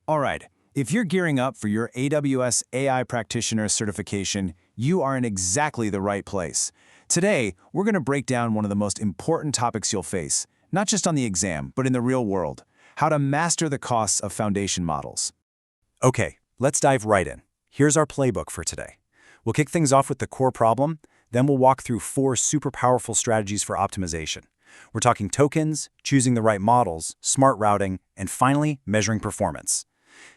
All right, if you're gearing up for your AWS AI Practitioner certification, you are in exactly the right place. Today, we're going to break down one of the most important topics you'll face, not just on the exam, but in the real world: how to master the costs of foundation models. Okay, let's dive right in. Here's our playbook for today. We'll kick things off with the core problem, then we'll walk through 4 super powerful strategies for optimization. We're talking tokens, choosing the right models, smart routing, and finally, measuring performance.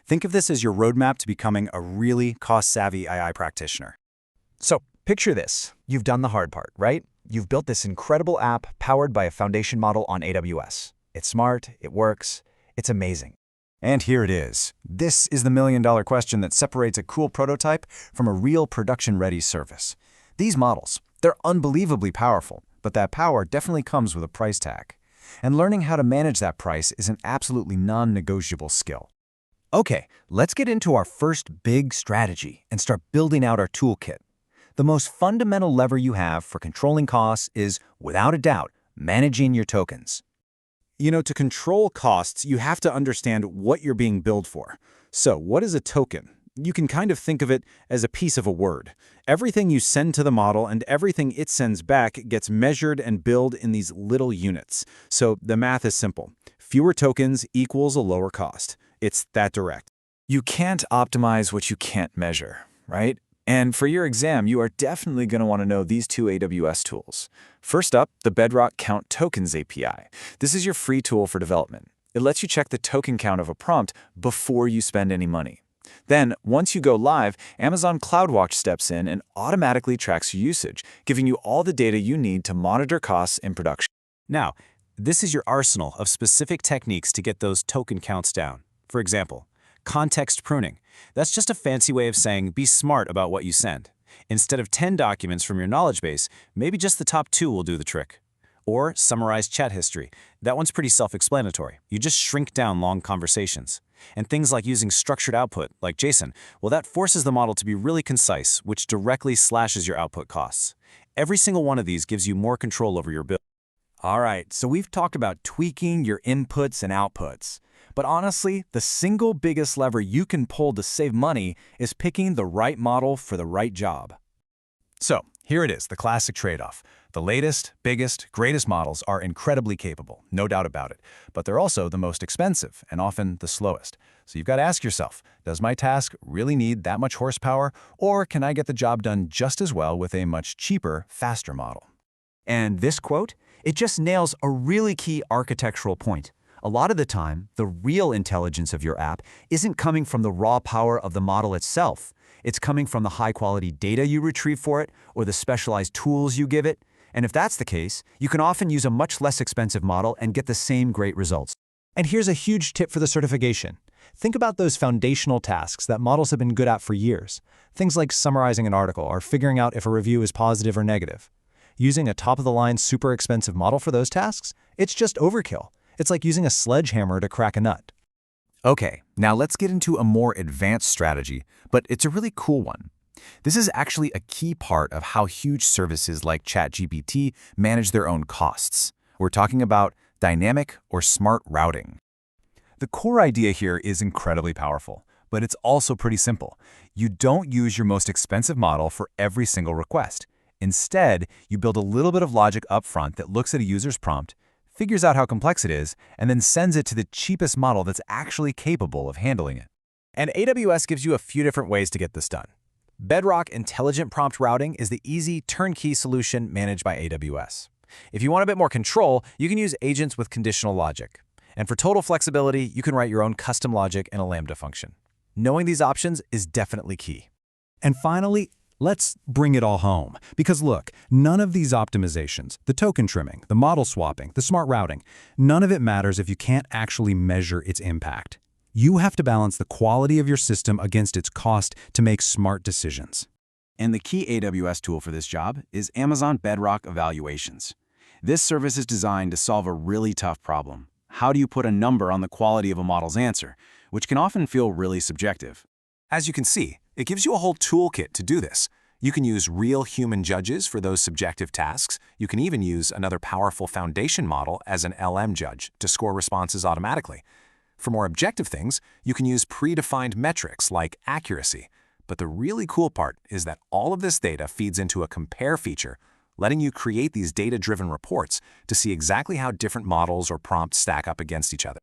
Think of this as your roadmap to becoming a really cost-savvy AI practitioner. So, picture this. You've done the hard part, right? You've built this incredible app powered by a foundation model on AWS. It's smart, it works, it's amazing. And here it is. This is the million-dollar question that separates a cool prototype from a real production-ready service. These models, they're unbelievably powerful, but that power definitely comes with a price tag. And learning how to manage that price is an absolutely non-negotiable skill. Okay, let's get into our first big strategy and start building out our toolkit. The most fundamental lever you have for controlling costs is, without a doubt, managing your tokens. To control costs, you have to understand what you're being billed for. So, what is a token? You can kind of think of it as a piece of a word. Everything you send to the model and everything it sends back gets measured and billed in these little units. So, the math is simple. Fewer tokens equals a lower cost. It's that direct. You can't optimize what you can't measure, right? And for your exam, you are definitely going to want to know these 2 AWS tools. First up, the Bedrock Count Tokens API. This is your free tool for development. It lets you check the token count of a prompt before you spend any money. Then, once you go live, Amazon CloudWatch steps in and automatically tracks your usage, giving you all the data you need to monitor costs in production. Now, this is your arsenal of specific techniques to get those token counts down. For example, context pruning. That's just a fancy way of saying be smart about what you send. Instead of 10 documents from your knowledge base, maybe just the top 2 will do the trick. Or summarize chat history. That one's pretty self-explanatory. You just shrink down long conversations. And things like using structured output, like JSON, well, that forces the model to be really concise, which directly slashes your output costs. Every single one of these gives you more control over your bill. All right, so we've talked about tweaking your inputs and outputs. But honestly, the single biggest lever you can pull to save money is picking the right model for the right job. So, here it is, the classic trade-off. The latest, biggest, greatest models are incredibly capable, no doubt about it. But they're also the most expensive and often the slowest. So you've got to ask yourself, does my task really need that much horsepower, or can I get the job done just as well with a much cheaper, faster model? And this quote, it just nails a really key architectural point. A lot of the time, the real intelligence of your app isn't coming from the raw power of the model itself. It's coming from the high-quality data you retrieve for it or the specialized tools you give it. And if that's the case, you can often use a much less expensive model and get the same great results. And here's a huge tip for the certification. Think about those foundational tasks that models have been good at for years. Things like summarizing an article or figuring out if a review is positive or negative. Using a top-of-the-line, super expensive model for those tasks? It's just overkill. It's like using a sledgehammer to crack a nut. Okay, now let's get into a more advanced strategy, but it's a really cool one. This is actually a key part of how huge services like ChatGPT manage their own costs. We're talking about dynamic or smart routing. The core idea here is incredibly powerful, but it's also pretty simple. You don't use your most expensive model for every single request. Instead, you build a little bit of logic up front that looks at a user's prompt, figures out how complex it is, and then sends it to the cheapest model that's actually capable of handling it. And AWS gives you a few different ways to get this done. Bedrock Intelligent Prompt Routing is the easy, turnkey solution managed by AWS. If you want a bit more control, you can use agents with conditional logic. And for total flexibility, you can write your own custom logic in a Lambda function. Knowing these options is definitely key. And finally, let's bring it all home. Because look, none of these optimizations, the token trimming, the model swapping, the smart routing, none of it matters if you can't actually measure its impact. You have to balance the quality of your system against its cost to make smart decisions. And the key AWS tool for this job is Amazon Bedrock Evaluations. This service is designed to solve a really tough problem. How do you put a number on the quality of a model's answer, which can often feel really subjective? As you can see, it gives you a whole toolkit to do this. You can use real human judges for those subjective tasks. You can even use another powerful foundation model as an LM judge to score responses automatically. For more objective things, you can use predefined metrics like accuracy. But the really cool part is that all of this data feeds into a compare feature, letting you create these data-driven reports to see exactly how different models or prompts stack up against each other.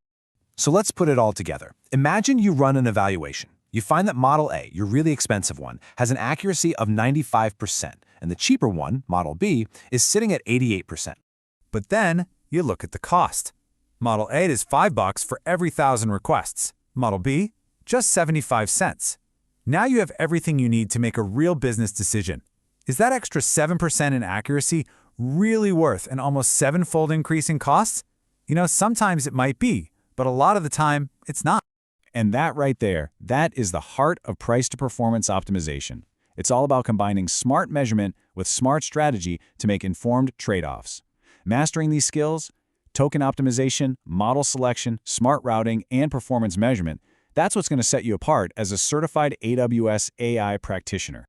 So let's put it all together. Imagine you run an evaluation. You find that Model A, your really expensive one, has an accuracy of 95%, and the cheaper one, Model B, is sitting at 88%. But then, you look at the cost. Model A is $5 for every 1,000 requests. Model B, just 75 cents. Now you have everything you need to make a real business decision. Is that extra 7% in accuracy really worth an almost 7-fold increase in costs? Sometimes it might be, but a lot of the time, it's not. And that right there, that is the heart of price-to-performance optimization. It's all about combining smart measurement with smart strategy to make informed trade-offs. Mastering these skills, token optimization, model selection, smart routing, and performance measurement, that's what's going to set you apart as a certified AWS AI practitioner.